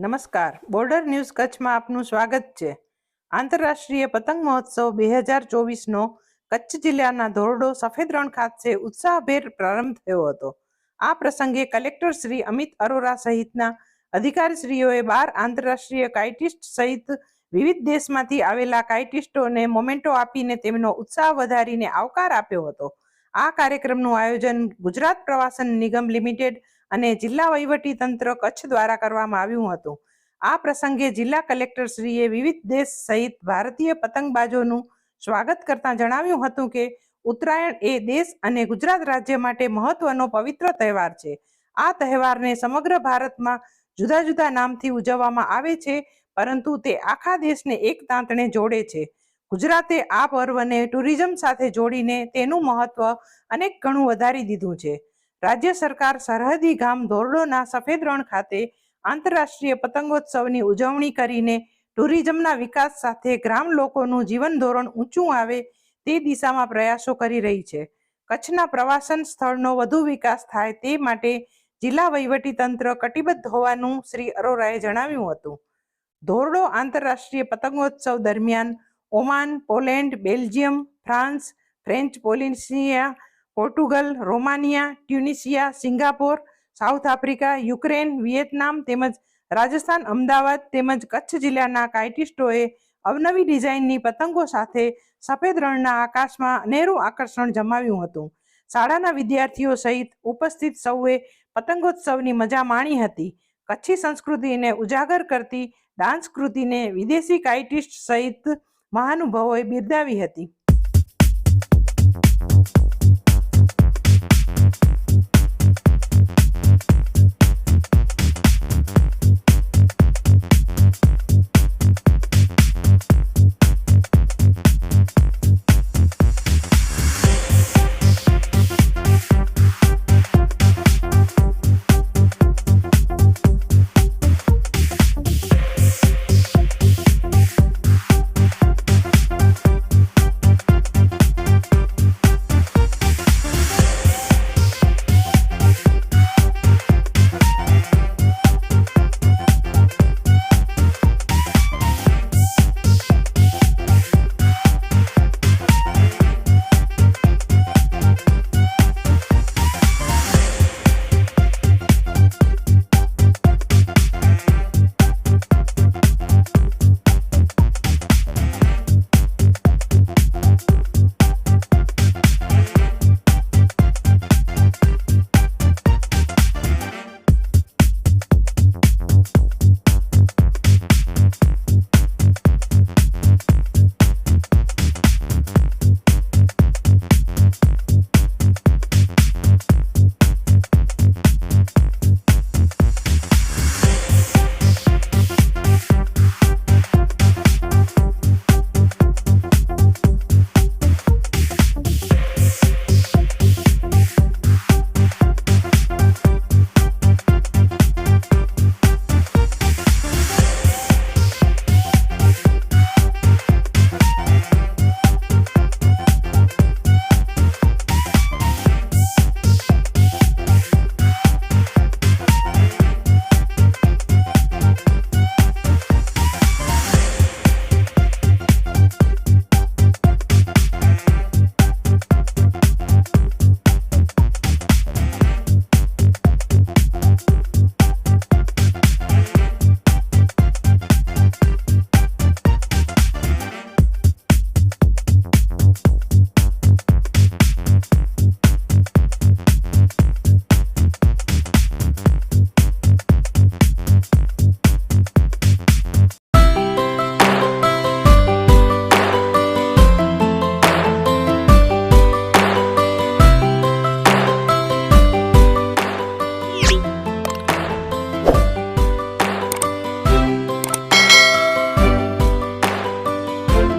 નમસ્કાર, border news કચ્છમાં આપનું સ્વાગત છે. આંતરરાષ્ટ્રીય પતંગ મહોત્સવ 2024નો કચ્છ જિલ્લાના ધોરડો સફેદ રણ ખાતે ઉત્સાહભેર પ્રારંભ થયો હતો. આ પ્રસંગે કલેક્ટર શ્રી અમિત અરોરા સહિતના અધિકારીશ્રીઓએ 12 આંતરરાષ્ટ્રીય કાઇટિસ્ટ સહિત વિવિધ દેશમાંથી આવેલા કાઇટિસ્ટોને મોમેન્ટો આપીને તેમનો ઉત્સાહ વધારીને આવકાર આપ્યો હતો. આ કાર્યક્રમનું આયોજન ગુજરાત પ્રવાસન નિગમ લિમિટેડ અને જિલ્લા વહીવટી તંત્ર કચ્છ દ્વારા કરવામાં આવ્યું હતું. આ પ્રસંગે જિલ્લા કલેક્ટરશ્રીએ વિવિધ દેશ સહિત ભારતીય પતંગબાજોનું સ્વાગત કરતા જણાવ્યું હતું કે ઉત્તરાયણ એ દેશ અને ગુજરાત રાજ્ય માટે મહત્વનો પવિત્ર તહેવાર છે. આ તહેવારને સમગ્ર ભારતમાં જુદા જુદા નામથી ઉજવવામાં આવે છે, પરંતુ તે આખા દેશને એક તાંતણે જોડે છે. ગુજરાતે આ પર્વને ટુરિઝમ સાથે જોડીને તેનું મહત્વ અનેક ગણું વધારી દીધું છે. રાજ્ય સરકાર સરહદી ગામ ધોરડોના સફેદ રણ ખાતે આંતરરાષ્ટ્રીય પતંગોત્સવની ઉજવણી કરીને ટુરિઝમના વિકાસ સાથે ગ્રામ લોકોનું જીવન ધોરણ ઊંચું આવે તે દિશામાં પ્રયાસો કરી રહી છે. કચ્છના પ્રવાસન સ્થળનો વધુ વિકાસ થાય તે માટે જિલ્લા વહીવટી તંત્ર કટિબદ્ધ હોવાનું શ્રી અરોરાએ જણાવ્યું હતું. ધોરડો આંતરરાષ્ટ્રીય પતંગોત્સવ દરમિયાન Oman, Poland, Belgium, France, French Polynesia, Portugal, Romania, Tunisia, Singapore, South Africa, Ukraine, Vietnam તેમજ રાજસ્થાન, અમદાવાદ તેમજ કચ્છ જિલ્લાના કાઇટિસ્ટોએ અવનવી ડિઝાઇનની પતંગો સાથે સફેદ રણના આકાશમાં અનેરું આકર્ષણ જમાવ્યું હતું. શાળાના વિદ્યાર્થીઓ સહિત ઉપસ્થિત સૌએ પતંગોત્સવની મજા માણી હતી. કચ્છી સંસ્કૃતિને ઉજાગર કરતી ડાન્સ કૃતિને વિદેશી કાઇટિસ્ટ સહિત મહાનુભાવોએ બિરદાવી હતી.